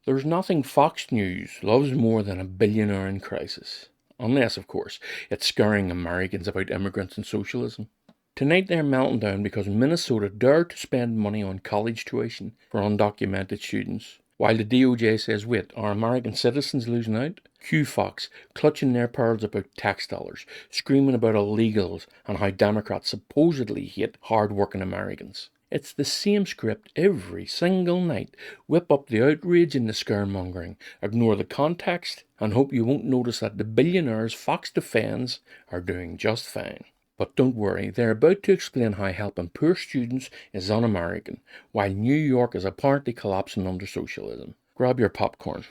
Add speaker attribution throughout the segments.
Speaker 1: There's nothing Fox News loves more than a billionaire in crisis. Unless, of course, it's scaring Americans about immigrants and socialism. Tonight they're melting down because Minnesota dared to spend money on college tuition for undocumented students. While the DOJ says, wait, are American citizens losing out? Cue Fox clutching their pearls about tax dollars, screaming about illegals and how Democrats supposedly hate hard-working Americans. It's the same script every single night. Whip up the outrage and the scaremongering, ignore the context, and hope you won't notice that the billionaires Fox defends are doing just fine. But don't worry, they're about to explain how helping poor students is un-American, while New York is apparently collapsing under socialism. Grab your popcorn.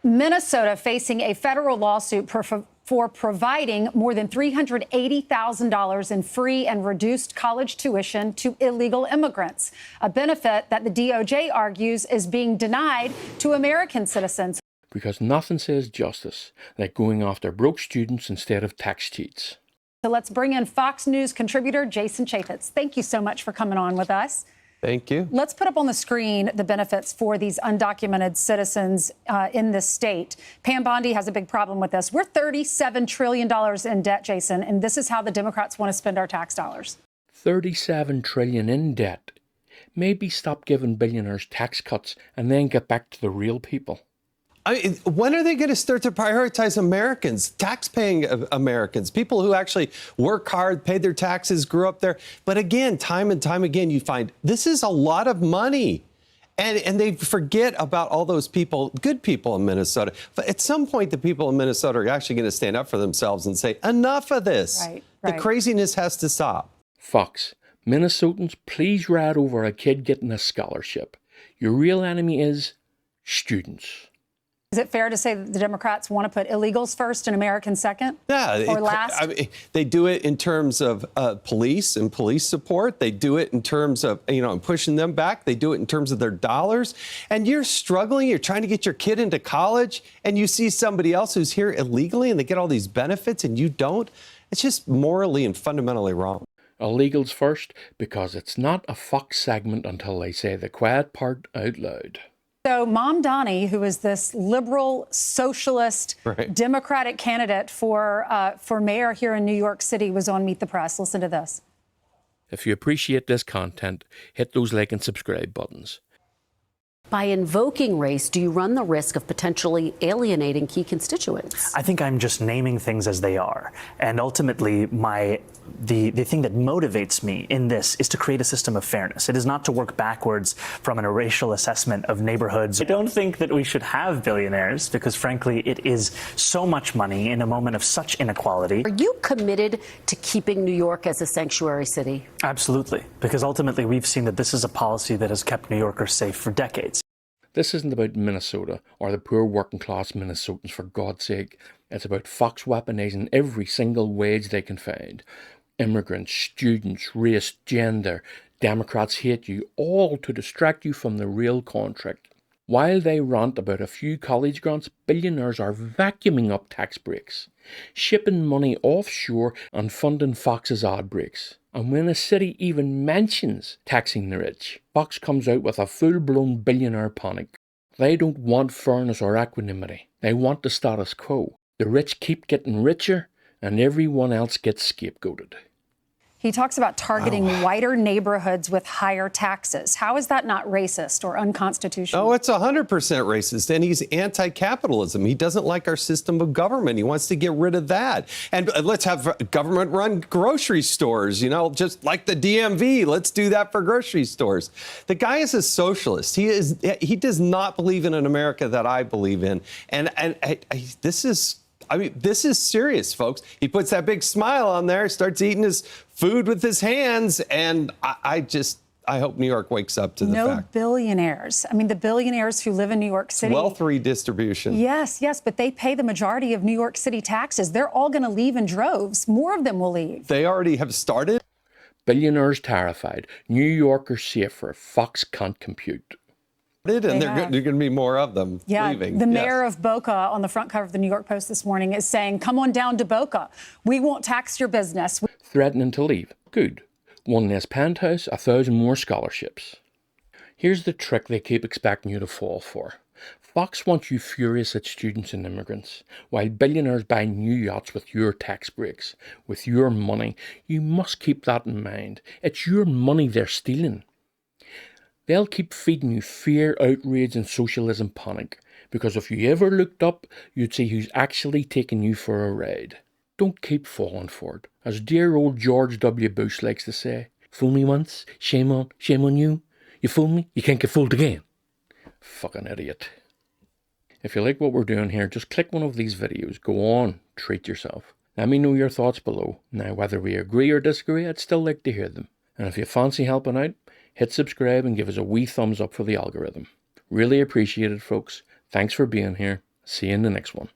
Speaker 2: Minnesota facing a federal lawsuit for providing more than $380,000 in free and reduced college tuition to illegal immigrants, a benefit that the DOJ argues is being denied to American citizens.
Speaker 1: Because nothing says justice like going after broke students instead of tax cheats.
Speaker 2: So let's bring in Fox News contributor Jason Chaffetz. Thank you so much for coming on with us.
Speaker 3: Thank you.
Speaker 2: Let's put up on the screen the benefits for these undocumented citizens in this state. Pam Bondi has a big problem with this. We're $37 trillion in debt, Jason, and this is how the Democrats want to spend our tax dollars.
Speaker 1: $37 trillion in debt. Maybe stop giving billionaires tax cuts and then get back to the real people.
Speaker 3: When are they going to start to prioritize Americans, tax-paying Americans, people who actually work hard, paid their taxes, grew up there? But again, time and time again, you find this is a lot of money. And they forget about all those people, good people in Minnesota. But at some point, the people in Minnesota are actually going to stand up for themselves and say, enough of this.
Speaker 2: Right.
Speaker 3: The craziness has to stop.
Speaker 1: Fox, Minnesotans, please ride over a kid getting a scholarship. Your real enemy is students.
Speaker 2: Is it fair to say that the Democrats want to put illegals first and Americans second?
Speaker 3: Yeah,
Speaker 2: or last?
Speaker 3: They do it in terms of police and police support. They do it in terms of, pushing them back. They do it in terms of their dollars. And you're struggling. You're trying to get your kid into college, and you see somebody else who's here illegally, and they get all these benefits, and you don't. It's just morally and fundamentally wrong.
Speaker 1: Illegals first, because it's not a Fox segment until they say the quiet part out loud.
Speaker 2: So Mamdani, who is this liberal, socialist, Democratic candidate for mayor here in New York City, was on Meet the Press. Listen to this.
Speaker 1: If you appreciate this content, hit those like and subscribe buttons.
Speaker 4: By invoking race, do you run the risk of potentially alienating key constituents?
Speaker 5: I think I'm just naming things as they are. And ultimately, the thing that motivates me in this is to create a system of fairness. It is not to work backwards from a racial assessment of neighborhoods. I don't think that we should have billionaires because, frankly, it is so much money in a moment of such inequality.
Speaker 4: Are you committed to keeping New York as a sanctuary city?
Speaker 5: Absolutely, because ultimately we've seen that this is a policy that has kept New Yorkers safe for decades.
Speaker 1: This isn't about Minnesota or the poor working class Minnesotans, for God's sake. It's about Fox weaponizing every single wage they can find. Immigrants, students, race, gender, Democrats hate you, all to distract you from the real contract. While they rant about a few college grants, billionaires are vacuuming up tax breaks, shipping money offshore and funding Fox's ad breaks. And when a city even mentions taxing the rich, Fox comes out with a full-blown billionaire panic. They don't want fairness or equanimity. They want the status quo. The rich keep getting richer, and everyone else gets scapegoated.
Speaker 2: He talks about targeting whiter neighborhoods with higher taxes. How is that not racist or unconstitutional?
Speaker 3: Oh, it's 100% racist, and he's anti-capitalism. He doesn't like our system of government. He wants to get rid of that. And let's have government-run grocery stores, just like the DMV. Let's do that for grocery stores. The guy is a socialist. He does not believe in an America that I believe in. And this is serious, folks. He puts that big smile on there, starts eating his food with his hands, and I hope New York wakes up to the fact.
Speaker 2: No billionaires. I mean, the billionaires who live in New York City.
Speaker 3: Wealth redistribution.
Speaker 2: Yes, but they pay the majority of New York City taxes. They're all going to leave in droves. More of them will leave.
Speaker 3: They already have started.
Speaker 1: Billionaires terrified. New Yorkers safer. Fox can't compute.
Speaker 3: And there are going to be more of them leaving.
Speaker 2: The mayor of Boca on the front cover of the New York Post this morning is saying, come on down to Boca. We won't tax your business.
Speaker 1: Threatening to leave. Good. One less penthouse, 1,000 more scholarships. Here's the trick they keep expecting you to fall for. Fox wants you furious at students and immigrants, while billionaires buy new yachts with your tax breaks, with your money. You must keep that in mind. It's your money they're stealing. They'll keep feeding you fear, outrage and socialism panic, because if you ever looked up, you'd see who's actually taking you for a ride. Don't keep falling for it. As dear old George W. Bush likes to say, fool me once, shame on you. You fool me, you can't get fooled again. Fucking idiot. If you like what we're doing here, just click one of these videos. Go on, treat yourself. Let me know your thoughts below. Now, whether we agree or disagree, I'd still like to hear them. And if you fancy helping out, hit subscribe and give us a wee thumbs up for the algorithm. Really appreciate it, folks. Thanks for being here. See you in the next one.